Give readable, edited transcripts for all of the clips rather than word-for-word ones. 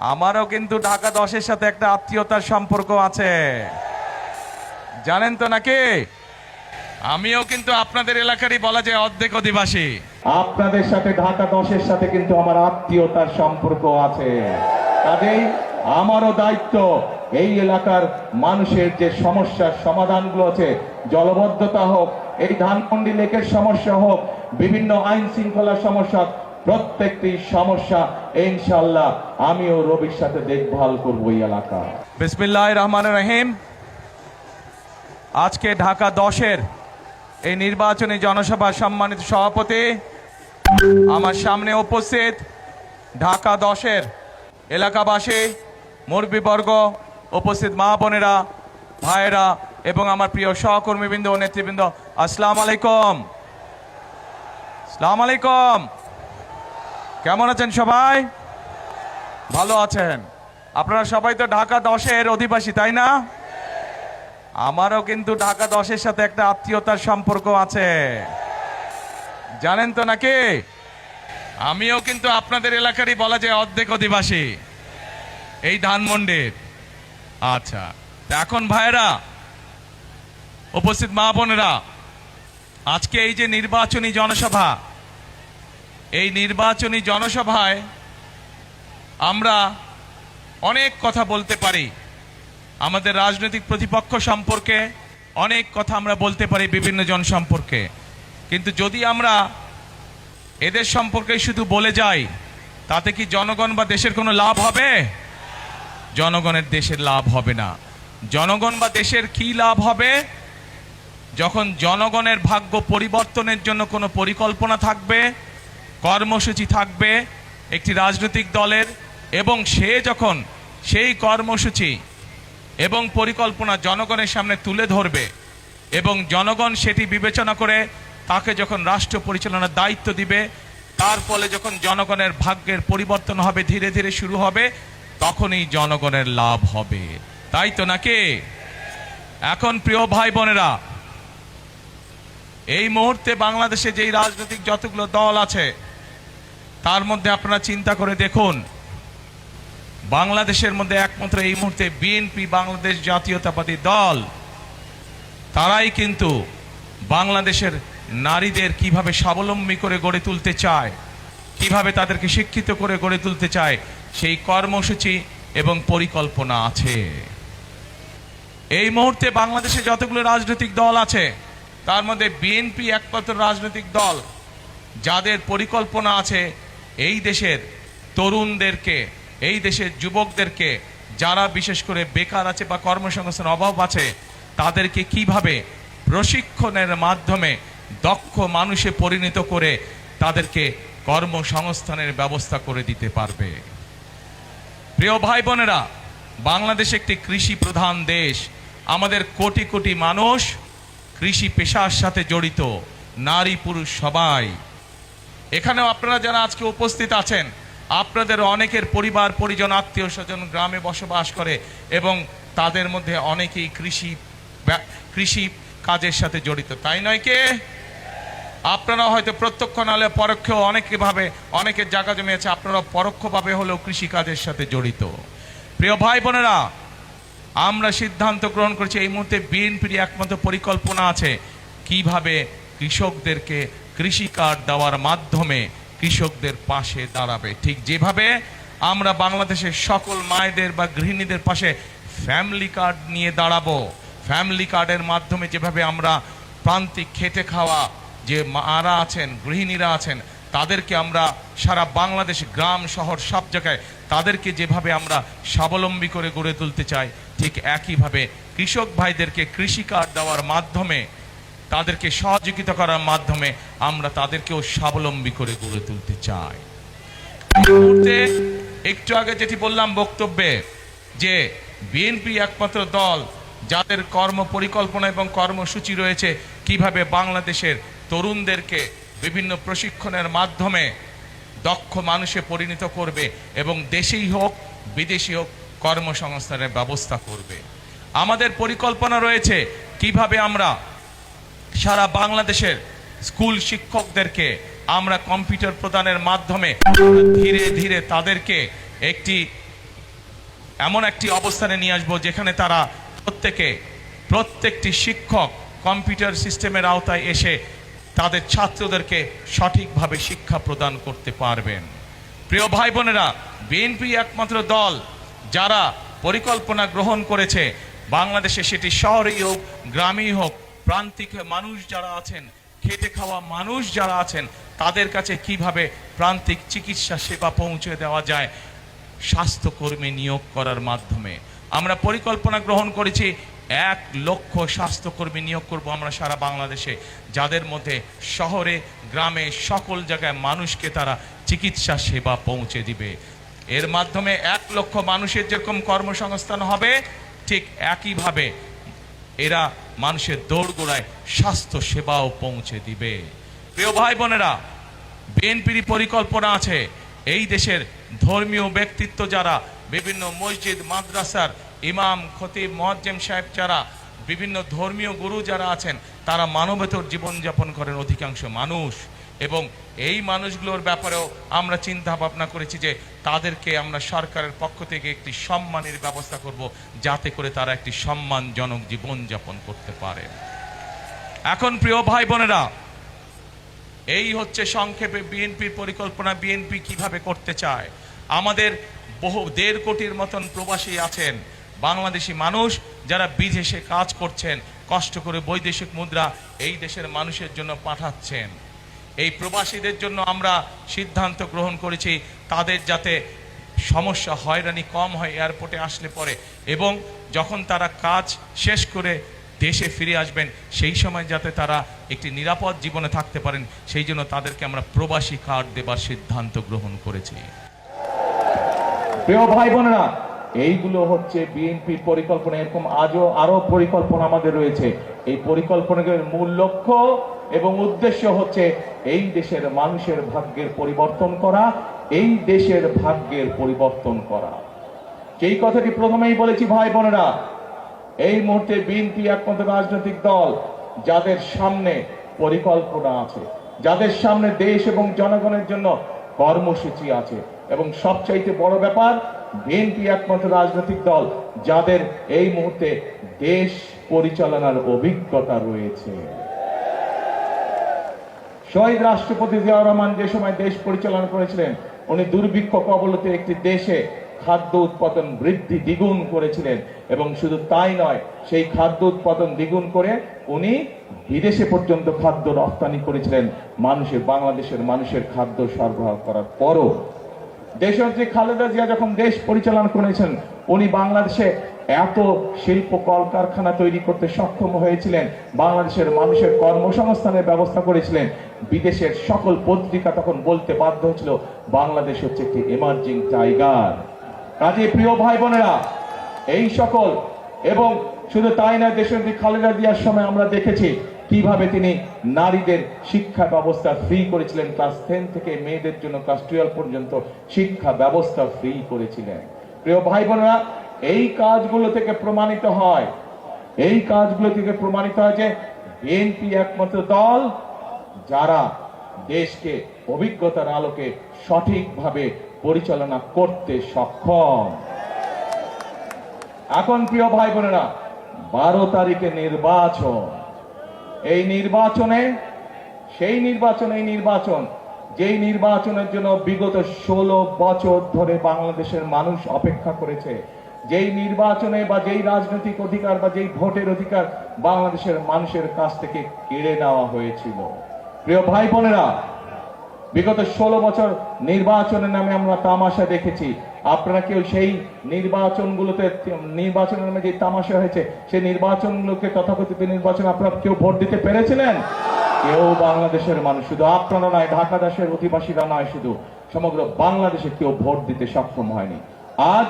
আমারও কিন্তু ঢাকা 10-এর সাথে একটা আত্মীয়তার সম্পর্ক আছে, জানেন তো নাকি? আমিও কিন্তু আপনাদের এলাকারই বলা যায় অর্ধেক অধিবাসী। আপনাদের সাথে ঢাকা 10-এর সাথে কিন্তু আমার আত্মীয়তার সম্পর্ক আছে। কাজেই আমারও দায়িত্ব এই এলাকার মানুষের যে সমস্যার সমাধানগুলো আছে, জলবদ্ধতা হোক, এই ধানমন্ডি লেকের সমস্যা হোক, বিভিন্ন আইন শৃঙ্খলার সমস্যা, প্রত্যেকটি সমস্যা ইনশাআল্লাহ আমিও রবির সাথে দেখভাল করব এই এলাকা। বিসমিল্লাহির রহমানির রহিম। আজকে ঢাকা 10-এর এই নির্বাচনী জনসভার সম্মানিত সভাপতি, আমার সামনে উপস্থিত ঢাকা 10-এর এলাকাবাসী, মুরব্বীবর্গ, উপস্থিত মা বোনেরা, ভাইয়েরা এবং আমার প্রিয় সহকর্মীবৃন্দ ও নেতৃবৃন্দ, আসসালামু আলাইকুম। আসসালামু আলাইকুম। কেমন আছেন সবাই? ভালো আছেন? আপনারা সবাই তো ঢাকা 10-এর অধিবাসী, তাই না? আমারও কিন্তু ঢাকা 10-এর সাথে একটা আত্মীয়তার সম্পর্ক আছে, জানেন তো নাকি? আমিও কিন্তু আপনাদের এলাকারই বলা যায় অর্ধেক অধিবাসী, এই ধানমন্ডির। আচ্ছা, এখন ভাইরা, উপস্থিত মা বোনেরা, আজকে এই যে নির্বাচনী জনসভা, এই নির্বাচনী জনসভায় আমরা অনেক কথা বলতে পারি, আমাদের রাজনৈতিক প্রতিপক্ষ সম্পর্কে অনেক কথা আমরা বলতে পারি, বিভিন্ন জন সম্পর্কে। কিন্তু যদি আমরা এদের সম্পর্কে শুধু বলে যাই, তাতে কি জনগণ বা দেশের কোনো লাভ হবে? জনগণের দেশের লাভ হবে না। জনগণ বা দেশের কি লাভ হবে? যখন জনগণের ভাগ্য পরিবর্তনের জন্য কোনো পরিকল্পনা থাকবে, কর্মসূচি থাকবে একটি রাজনৈতিক দলের, এবং সে যখন সেই কর্মসূচি এবং পরিকল্পনা জনগণের সামনে তুলে ধরবে এবং জনগণ সেটি বিবেচনা করে তাকে যখন রাষ্ট্র পরিচালনার দায়িত্ব দিবে, তার ফলে যখন জনগণের ভাগ্যের পরিবর্তন হবে, ধীরে ধীরে শুরু হবে, তখনই জনগণের লাভ হবে, তাই তো নাকি? এখন প্রিয় ভাই বোনেরা, এই মুহূর্তে বাংলাদেশে যেই রাজনৈতিক যতগুলো দল আছে, তার মধ্যে আপনারা চিন্তা করে দেখুন, বাংলাদেশের মধ্যে একমাত্র এই মুহূর্তে বিএনপি, বাংলাদেশ জাতীয়তাবাদী দল, তারাই কিন্তু বাংলাদেশের নারীদের কিভাবে স্বাবলম্বী করে গড়ে তুলতে চায়, কিভাবে তাদেরকে শিক্ষিত করে গড়ে তুলতে চায়, সেই কর্মসূচি এবং পরিকল্পনা আছে। এই মুহূর্তে বাংলাদেশে যতগুলো রাজনৈতিক দল আছে, তার মধ্যে বিএনপি একমাত্র রাজনৈতিক দল যাদের পরিকল্পনা আছে এই দেশের তরুণদেরকে, এই দেশের যুবকদেরকে, যারা বিশেষ করে বেকার আছে বা কর্মসংস্থানের অভাব আছে, তাদেরকে কিভাবে প্রশিক্ষণের মাধ্যমে দক্ষ মানুষে পরিণত করে তাদেরকে কর্মসংস্থানের ব্যবস্থা করে দিতে পারবে। প্রিয় ভাই বোনেরা, বাংলাদেশ একটি কৃষি প্রধান দেশ। আমাদের কোটি কোটি মানুষ কৃষি পেশার সাথে জড়িত, নারী পুরুষ সবাই। এখানেও আপনারা যারা আজকে উপস্থিত আছেন, আপনাদের অনেকের পরিবার পরিজন, আত্মীয় স্বজন গ্রামে বসবাস করে এবং তাদের মধ্যে অনেকেই কৃষি কাজের সাথে জড়িত, তাই নয় কে? আপনারা হয়তো প্রত্যক্ষ নাহলে পরোক্ষ অনেকভাবে অনেকের জায়গা জমি আছে, আপনারা পরোক্ষভাবে হলেও কৃষি কাজের সাথে জড়িত। প্রিয় ভাই বোনেরা, আমরা সিদ্ধান্ত গ্রহণ করেছি এই মুহূর্তে বিএনপির একমাত্র পরিকল্পনা আছে কিভাবে কৃষকদেরকে কৃষি কার্ড দেওয়ার মাধ্যমে কৃষকদের পাশে দাঁড়াবে। ঠিক যেভাবে আমরা বাংলাদেশের সকল মায়েদের বা গৃহিণীদের পাশে ফ্যামিলি কার্ড নিয়ে দাঁড়াবো, ফ্যামিলি কার্ডের মাধ্যমে যেভাবে আমরা প্রান্তিক খেটে খাওয়া যে মারা আছেন, গৃহিণীরা আছেন, তাদেরকে আমরা সারা বাংলাদেশ গ্রাম শহর সব জায়গায় তাদেরকে যেভাবে আমরা স্বাবলম্বী করে গড়ে তুলতে চাই, ঠিক একইভাবে কৃষক ভাইদেরকে কৃষি কার্ড দেওয়ার মাধ্যমে, তাদেরকে সহযোগিতা করার মাধ্যমে আমরা তাদেরকেও স্বাবলম্বী করে গড়ে তুলতে চাই। এই মুহূর্তে একটু আগে যেটি বললাম বক্তব্যে, যে বিএনপি একমাত্র দল যাদের কর্ম পরিকল্পনা এবং কর্মসূচি রয়েছে কিভাবে বাংলাদেশের তরুণদেরকে বিভিন্ন প্রশিক্ষণের মাধ্যমে দক্ষ মানুষে পরিণত করবে এবং দেশেই হোক বিদেশি হোক কর্মসংস্থানের ব্যবস্থা করবে। আমাদের পরিকল্পনা রয়েছে কিভাবে আমরা সারা বাংলাদেশের স্কুল শিক্ষকদেরকে আমরা কম্পিউটার প্রদানের মাধ্যমে ধীরে ধীরে তাদেরকে একটি এমন একটি অবস্থানে নিয়ে আসবো যেখানে তারা প্রত্যেকটি শিক্ষক কম্পিউটার সিস্টেমের আওতায় এসে তাদের ছাত্রদেরকে সঠিকভাবে শিক্ষা প্রদান করতে পারবেন। প্রিয় ভাই বোনেরা, বিএনপি একমাত্র দল যারা পরিকল্পনা গ্রহণ করেছে বাংলাদেশে, সেটি শহরেই হোক গ্রামেই হোক, প্রান্তিক মানুষ যারা আছেন, খেটে খাওয়া মানুষ যারা আছেন, তাদের কাছে কিভাবে প্রান্তিক চিকিৎসা সেবা পৌঁছে দেওয়া যায় স্বাস্থ্যকর্মী নিয়োগ করার মাধ্যমে। আমরা পরিকল্পনা গ্রহণ করেছি 1 লক্ষ স্বাস্থ্যকর্মী নিয়োগ করব আমরা সারা বাংলাদেশে, যাদের মধ্যে শহরে গ্রামে সকল জায়গায় মানুষকে তারা চিকিৎসা সেবা পৌঁছে দিবে। এর মাধ্যমে 1 লক্ষ মানুষের যেরকম কর্মসংস্থান হবে, ঠিক একইভাবে এরা মানুষের দোরগোড়ায় স্বাস্থ্য সেবাও পৌঁছে দিবে। প্রিয় ভাই বোনেরা, বিএনপির পরিকল্পনা আছে এই দেশের ধর্মীয় ব্যক্তিত্ব যারা, বিভিন্ন মসজিদ মাদ্রাসার ইমাম খতিব মুয়াজ্জিম সাহেব যারা, বিভিন্ন ধর্মীয় গুরু যারা আছেন, তারা মানবেতর জীবনযাপন করেন অধিকাংশ মানুষ, এবং এই মানুষগুলোর ব্যাপারেও আমরা চিন্তা ভাবনা করেছি যে তাদেরকে আমরা সরকারের পক্ষ থেকে একটি সম্মানের ব্যবস্থা করব, যাতে করে তারা একটি সম্মানজনক জীবনযাপন করতে পারে। এখন প্রিয় ভাই বোনেরা, এই হচ্ছে সংক্ষেপে বিএনপির পরিকল্পনা। বিএনপি কিভাবে করতে চায়। আমাদের বহু 1.5 কোটির মতন প্রবাসী আছেন, বাংলাদেশি মানুষ যারা বিদেশে কাজ করছেন, কষ্ট করে বৈদেশিক মুদ্রা এই দেশের মানুষের জন্য পাঠাচ্ছেন। এই প্রবাসীদের জন্য আমরা সিদ্ধান্ত গ্রহণ করেছি তাদের যাতে সমস্যা হয়রানি কম হয় এয়ারপোর্টে আসলে পরে, এবং যখন তারা কাজ শেষ করে দেশে ফিরে আসবেন সেই সময় যাতে তারা একটি নিরাপদ জীবনে থাকতে পারেন, সেই জন্য তাদেরকে আমরা প্রবাসী কার্ড দেবার সিদ্ধান্ত গ্রহণ করেছি। প্রিয় ভাই বোনেরা, এইগুলো হচ্ছে বিএনপির পরিকল্পনা। এরকম আরো পরিকল্পনা আমাদের রয়েছে। এই পরিকল্পনার মূল লক্ষ্য এবং উদ্দেশ্য হচ্ছে এই দেশের মানুষের ভাগ্যের পরিবর্তন করা, এই দেশের ভাগ্যের পরিবর্তন করা। এই কথাটি প্রথমেই বলেছি ভাই বোনেরা, এই মুহূর্তে বিএনপি একমাত্র রাজনৈতিক দল যাদের সামনে পরিকল্পনা আছে, যাদের সামনে দেশ এবং জনগণের জন্য কর্মসূচি আছে, এবং সবচাইতে বড় ব্যাপার, বিএনপি একমাত্র রাজনৈতিক দল যাদের এই মুহূর্তে দেশ পরিচালনার অভিজ্ঞতা রয়েছে। শহীদ রাষ্ট্রপতি জিয়াউর রহমান যে সময় দেশ পরিচালনা করেছিলেন, উনি দুর্ভিক্ষ কবলিত একটি দেশে খাদ্য উৎপাদন বৃদ্ধি দ্বিগুণ করেছিলেন, এবং শুধু তাই নয়, সেই খাদ্য উৎপাদন দ্বিগুণ করে উনি বিদেশে পর্যন্ত খাদ্য রপ্তানি করেছিলেন। বাংলাদেশের মানুষের খাদ্য সরবরাহ করার পরও দেশনেত্রী খালেদা জিয়া যখন দেশ পরিচালনা করেছেন, উনি বাংলাদেশে এত শিল্প কলকারখানা তৈরি করতে সক্ষম হয়েছিলেন, বাংলাদেশের মানুষের কর্মসংস্থানের ব্যবস্থা করেছিলেন। বিদেশের সকল পত্রিকা তখন বলতে বাধ্য হয়েছিল বাংলাদেশ হচ্ছে একটি এমার্জিং টাইগার। কাজে প্রিয় ভাই বোনেরা, এই সকল, এবং শুধু তাই না, দেশনেত্রী খালেদা জিয়ার সময় আমরা দেখেছি কিভাবে তিনি নারীদের শিক্ষা ব্যবস্থা ফ্রি করেছিলেন। ক্লাস 10 থেকে মেয়েদের জন্য ক্লাস 12 পর্যন্ত শিক্ষা ব্যবস্থা ফ্রি করেছিলেন। প্রিয় ভাই বোনেরা, এই কাজগুলো থেকে প্রমাণিত হয় যে বিএনপি একমাত্র দল যারা দেশকে অভিজ্ঞতার আলোকে সঠিকভাবে পরিচালনা করতে সক্ষম। এখন প্রিয় ভাই বোনেরা, 12 তারিখে নির্বাচন। এই নির্বাচন যেই নির্বাচনের জন্য বিগত 16 বছর ধরে বাংলাদেশের মানুষ অপেক্ষা করেছে, যেই নির্বাচনে বা যেই রাজনৈতিক অধিকার বা যেই ভোটের অধিকার বাংলাদেশের মানুষের কাছ থেকে কেড়ে নেওয়া হয়েছিল। প্রিয় ভাই বোনেরা, বিগত 16 বছর নির্বাচনের নামে আমরা তামাশা দেখেছি। আপনারা কেউ সেই নির্বাচনের নামে যে তামাশা হয়েছে, সেই নির্বাচনগুলোকে, তথাকথিত নির্বাচন, আপনারা কেউ ভোট দিতে পেরেছিলেন? কেউ বাংলাদেশের মানুষ, শুধু আপনারা নয়, ঢাকা দেশের অধিবাসীরা নয়, শুধু সমগ্র বাংলাদেশে কেউ ভোট দিতে সক্ষম হয়নি। আজ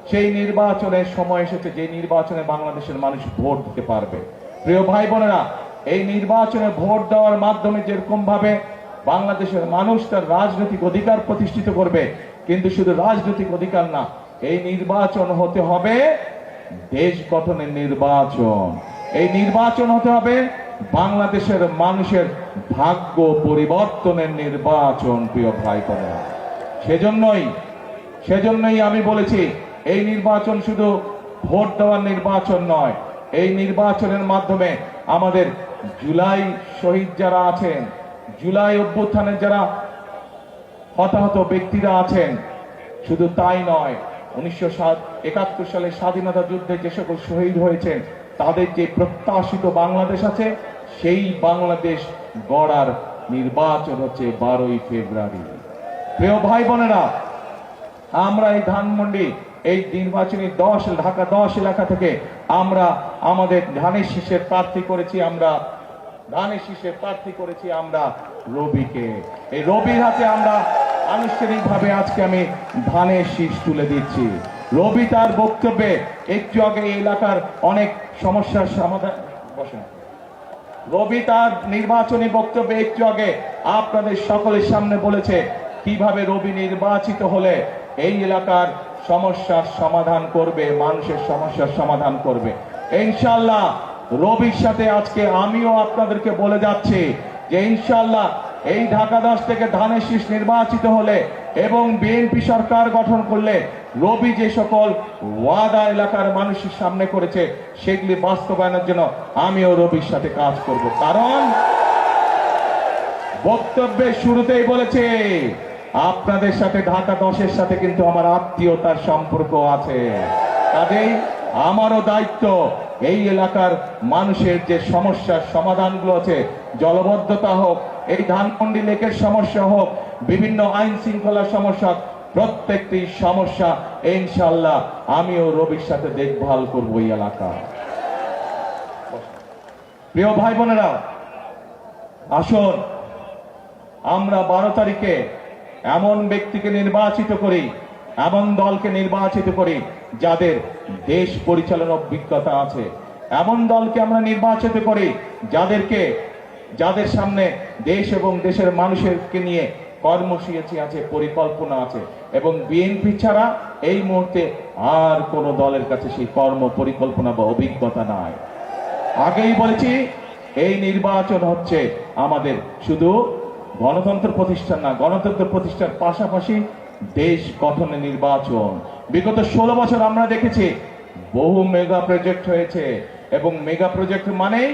সেই নির্বাচনের সময় এসেছে, যে নির্বাচনে বাংলাদেশের মানুষ ভোট দিতে পারবে। প্রিয় ভাই বোনেরা, এই নির্বাচনে ভোট দেওয়ার মাধ্যমে যেরকম ভাবে বাংলাদেশের মানুষ তার রাজনৈতিক অধিকার প্রতিষ্ঠিত করবে, কিন্তু শুধু রাজনৈতিক অধিকার না, এই নির্বাচন হতে হবে দেশ গঠনের নির্বাচন। এই নির্বাচন হতে হবে বাংলাদেশের মানুষের ভাগ্য পরিবর্তনের নির্বাচন। প্রিয় ভাই বোনেরা, সেজন্যই আমি বলেছি এই নির্বাচন শুধু ভোট দেওয়ার নির্বাচন নয়, এই নির্বাচনের মাধ্যমে আমাদের জুলাই শহীদ যারা আছেন, জুলাই অভ্যুত্থানের যারা হতাহত ব্যক্তিরা আছেন, শুধু তাই নয়, 1971 সালে স্বাধীনতা যুদ্ধে যে সকল শহীদ হয়েছেন তাদের যে প্রত্যাশিত বাংলাদেশ আছে, সেই বাংলাদেশ গড়ার নির্বাচন হচ্ছে 12ই ফেব্রুয়ারি। প্রিয় ভাই বোনেরা, আমরা এই ধানমন্ডি এই নির্বাচনী ঢাকা 10 এলাকা থেকে আমরা আমাদের ধানের শীষের প্রার্থী করেছি আমরা রবিকে। এই রবির হাতে আমরা আনুষ্ঠানিকভাবে আজকে আমি ধানের শীষ তুলে দিচ্ছি। রবি তার বক্তব্যে একটু আগে এই এলাকার অনেক সমস্যার সমাধান রবি তার নির্বাচনী বক্তব্যে একটু আগে আপনাদের সকলের সামনে বলেছে কিভাবে রবি নির্বাচিত হলে এই এলাকার সমস্যার সমাধান করবে, মানুষের সমস্যার সমাধান করবে। ইনশাআল্লাহ রবির সাথে আজকে আমিও আপনাদেরকে বলে যাচ্ছি যে ইনশাআল্লাহ এই ঢাকা 10 থেকে ধানের শীষ নির্বাচিত হলে এবং বিএনপি সরকার গঠন করলে রবি যে সকল ওয়াদা এলাকার মানুষের সামনে করেছে সেগুলি বাস্তবায়নের জন্য আমিও রবির সাথে কাজ করব। কারণ বক্তব্যের শুরুতেই বলেছে আপনাদের সাথে ঢাকা 10-এর সাথে কিন্তু আমার আত্মীয়তার সম্পর্ক আছে। কাজেই আমারও দায়িত্ব এই এলাকার মানুষের যে সমস্যার সমাধানগুলো আছে, জলবদ্ধতা হোক, এই ধানমন্ডি লেকের সমস্যা হোক, বিভিন্ন আইন শৃঙ্খলার সমস্যা, প্রত্যেকটি সমস্যা ইনশাআল্লাহ আমিও রবির সাথে দেখভাল করব এই এলাকা। প্রিয় ভাই বোনেরা, আসুন আমরা 12 তারিখে এমন ব্যক্তিকে নির্বাচিত করি, এমন দলকে নির্বাচিত করি যাদের দেশ পরিচালনার অভিজ্ঞতা আছে, এমন দলকে আমরা নির্বাচিত করি যাদের সামনে দেশ এবং দেশের মানুষেরকে নিয়ে কর্মসূচি আছে, পরিকল্পনা আছে, এবং বিএনপি ছাড়া এই মুহূর্তে আর কোন দলের কাছে সেই কর্ম পরিকল্পনা বা অভিজ্ঞতা নাই। আগেই বলেছি এই নির্বাচন হচ্ছে আমাদের শুধু গণতন্ত্র প্রতিষ্ঠান না, গণতন্ত্র প্রতিষ্ঠার পাশাপাশি দেশ গঠনের নির্বাচন। বিগত 16 বছর আমরা দেখেছি বহু মেগা প্রজেক্ট হয়েছে এবং মেগা প্রজেক্ট মানেই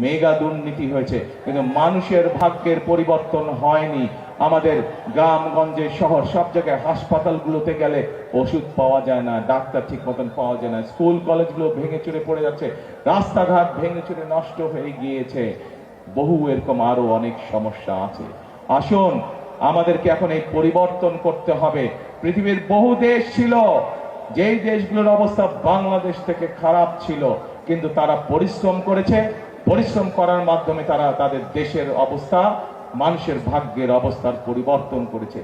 মেগা দুর্নীতি হয়েছে, কিন্তু মানুষের ভাগ্যের পরিবর্তন হয়নি। আমাদের গ্রামগঞ্জে শহর সব জায়গায় হাসপাতালগুলোতে গেলে ওষুধ পাওয়া যায় না, ডাক্তার ঠিক মতন পাওয়া যায় না, স্কুল কলেজগুলো ভেঙে চুরে পড়ে যাচ্ছে, রাস্তাঘাট ভেঙে চুরে নষ্ট হয়ে গিয়েছে, বহু এরকম আরো অনেক সমস্যা আছে। আসুন আমাদেরকে এখন এই পরিবর্তন করতে হবে। পৃথিবীর বহু দেশ ছিল যেই দেশগুলোর অবস্থা বাংলাদেশ থেকে খারাপ ছিল, কিন্তু তারা পরিশ্রম করেছে, পরিশ্রম করার মাধ্যমে তারা তাদের দেশের অবস্থা, মানুষের ভাগ্যের অবস্থার পরিবর্তন করেছে।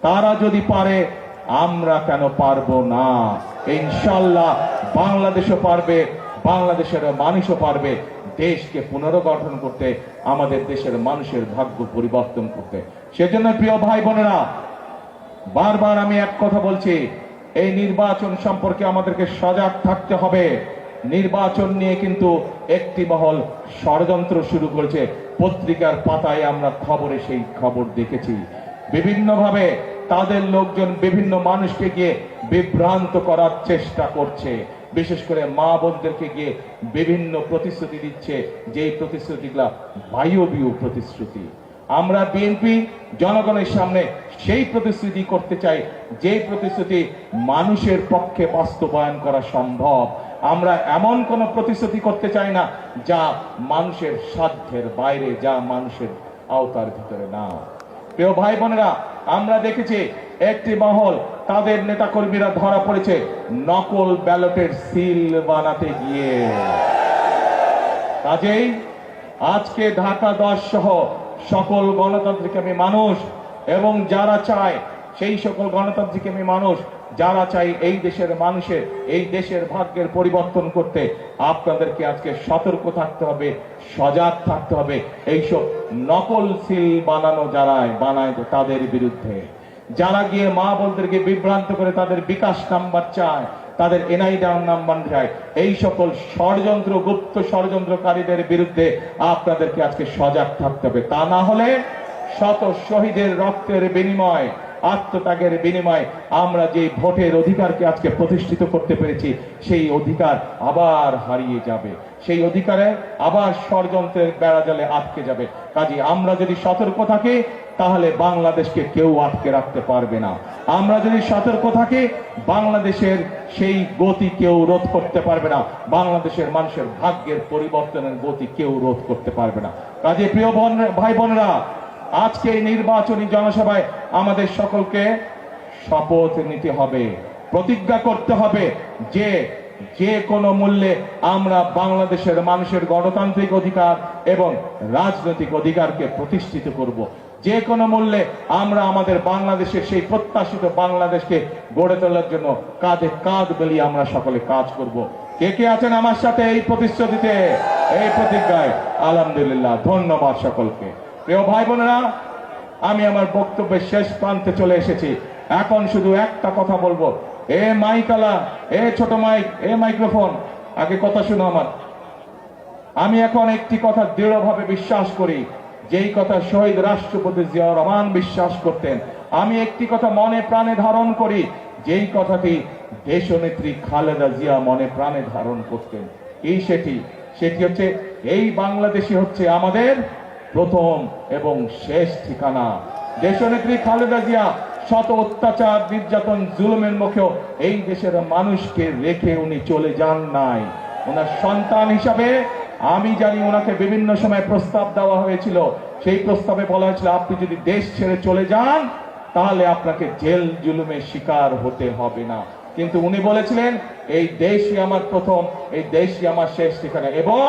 তারা যদি পারে আমরা কেন পারবো না? ইনশাআল্লাহ বাংলাদেশও পারবে, বাংলাদেশের মানুষও পারবে দেশকে পুনর্গঠন করতে, আমাদের দেশের মানুষের ভাগ্য পরিবর্তন করতে। সেজন্য প্রিয় ভাই বোনেরা, বারবার আমি এক কথা বলছি, এই নির্বাচন সম্পর্কে আমাদেরকে সজাগ থাকতে হবে। নির্বাচন নিয়ে কিন্তু একটি মহল ষড়যন্ত্র শুরু করেছে। পত্রিকার পাতায় আমরা খবরে সেই খবর দেখেছি। বিভিন্নভাবে তাদের লোকজন বিভিন্ন মানুষকে গিয়ে বিভ্রান্ত করার চেষ্টা করছে, বিশেষ করে মা বোনদেরকে গিয়ে বিভিন্ন প্রতিশ্রুতি দিচ্ছে, যেই প্রতিশ্রুতিগুলা বায়বীয় প্রতিশ্রুতি। আমরা বিএনপি জনগণের সামনে সেই প্রতিশ্রুতি করতে চাই যে প্রতিশ্রুতি মানুষের পক্ষে বাস্তবায়ন করা সম্ভব। আমরা এমন কোন প্রতিশ্রুতি করতে চাই না যা মানুষের সাধ্যের বাইরে, যা মানুষের আওতার ভিতরে না। প্রিয় ভাই বোনেরা, আমরা দেখেছি একটি মহল, তাদের নেতাকর্মীরা ধরা পড়েছে নকল ব্যালটের সিল বানাতে গিয়ে। কাজেই আজকে ঢাকা 10 সহ সকল গণতান্ত্রিকামী মানুষ এবং যারা চায়, সেই সকল গণতান্ত্রিকামী মানুষ যারা চাই এই দেশের মানুষের, এই দেশের ভাগ্যের পরিবর্তন করতে, আপনাদেরকে আজকে সতর্ক থাকতে হবে, সজাগ থাকতে হবে। এইসব নকল সিল বানানো যারা বানায় তাদের বিরুদ্ধে, যারা গিয়ে মা বোনদেরকে বিভ্রান্ত করে তাদের বিকাশ নাম্বার চায়, তাদের এনআইডি নাম্বার চায়, এই সকল ষড়যন্ত্র, গুপ্ত ষড়যন্ত্রকারীদের বিরুদ্ধে আপনাদেরকে আজকে সজাগ থাকতে হবে। তা না হলে শত শহীদের রক্তের বিনিময় আত্মত্যাগের বিনিময়ে আমরা যে ভোটের অধিকারকে আজকে প্রতিষ্ঠিত করতে পেরেছি, সেই অধিকার আবার হারিয়ে যাবে, সেই অধিকারে আবার ষড়যন্ত্রের বেড়াজালে আটকে যাবে। কাজে আমরা যদি সতর্ক থাকি তাহলে বাংলাদেশকে কেউ আটকে রাখতে পারবে না। আমরা যদি সতর্ক থাকি বাংলাদেশের সেই গতি কেউ রোধ করতে পারবে না, বাংলাদেশের মানুষের ভাগ্যের পরিবর্তনের গতি কেউ রোধ করতে পারবে না। কাজে প্রিয় ভাই বোনেরা, আজকে এই নির্বাচনী জনসভায় আমাদের সকলকে শপথ নিতে হবে, প্রতিজ্ঞা করতে হবে যে যে কোনো মূল্যে আমরা বাংলাদেশের মানুষের গণতান্ত্রিক অধিকার এবং রাজনৈতিক অধিকারকে প্রতিষ্ঠিত করব। যে কোনো মূল্যে আমরা আমাদের বাংলাদেশের সেই প্রত্যাশিত বাংলাদেশকে গড়ে তোলার জন্য কাঁধে কাঁধ মিলিয়ে আমরা সকলে কাজ করব। কে কে আছেন আমার সাথে এই প্রতিশ্রুতিতে, এই প্রতিজ্ঞায়? আলহামদুলিল্লাহ, ধন্যবাদ সকলকে। প্রিয় ভাই বোনেরা, আমি আমার বক্তব্যের শেষ প্রান্তে চলে এসেছি। এখন শুধু একটা কথা বলবো। এ মাইকালা, এ ছোট মাইক, এ মাইক্রোফোন, আগে কথা শুনো আমার। আমি এখন একটি কথা দৃঢ়ভাবে বিশ্বাস করি, যেই কথা শহীদ রাষ্ট্রপতি জিয়াউর রহমান বিশ্বাস করতেন। আমি একটি কথা মনে প্রাণে ধারণ করি, যেই কথাটি দেশনেত্রী খালেদা জিয়া মনে প্রাণে ধারণ করতেন। এই সেটি হচ্ছে এই বাংলাদেশই হচ্ছে আমাদের প্রথম এবং শেষ ঠিকানা। দেশনেত্রী খালেদা জিয়া শত অত্যাচার, নির্যাতন, জুলুমের মুখেও এই দেশের মানুষকে রেখে উনি চলে যান নাই। ওনার সন্তান হিসাবে আমি জানি ওনাকে বিভিন্ন সময় প্রস্তাব দেওয়া হয়েছিল। সেই প্রস্তাবে বলা হয়েছিল আপনি যদি দেশ ছেড়ে চলে যান তাহলে আপনাকে জেল জুলুমের শিকার হতে হবে না। কিন্তু উনি বলেছিলেন এই দেশই আমার প্রথম, এই দেশই আমার শেষ ঠিকানা, এবং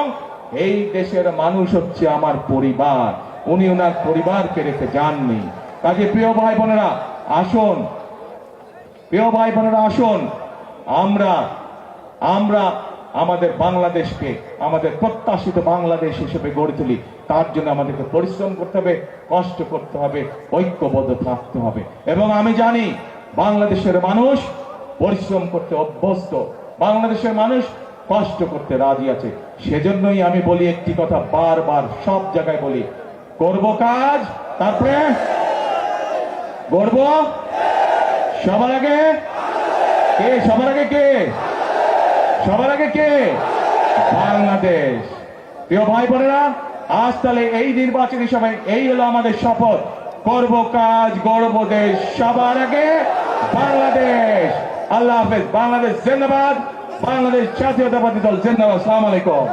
এই দেশের মানুষ হচ্ছে আমার পরিবার। উনি ওনার পরিবারকে রেখে যাননি। কাজে প্রিয় ভাই বোনেরা আসুন, প্রিয় ভাই বোনেরা আসুন, আমরা আমাদের বাংলাদেশকে আমাদের প্রত্যাশিত বাংলাদেশ হিসেবে গড়ে তুলি। তার জন্য আমাদেরকে পরিশ্রম করতে হবে, কষ্ট করতে হবে, ঐক্যবদ্ধ থাকতে হবে। এবং আমি জানি বাংলাদেশের মানুষ পরিশ্রম করতে অভ্যস্ত, বাংলাদেশের মানুষ কষ্ট করতে রাজি আছে। সেজন্যই আমি বলি একটি কথা, বারবার সব জায়গায় বলি, করব কাজ, তারপরে গড়ব। সবার আগে কে? সবার আগে কে? সবার আগে কে? বাংলাদেশ। প্রিয় ভাই বোনেরা, আজ তাহলে এই নির্বাচনী সময় এই হলো আমাদের শপথ, করব কাজ, গড়ব দেশ, সবার আগে বাংলাদেশ। আল্লাহ হাফেজ। বাংলাদেশ জিন্দাবাদ, বাংলাদেশ জাতীয়তাবাদী দল জিন্দাবাদ। আসসালামু আলাইকুম।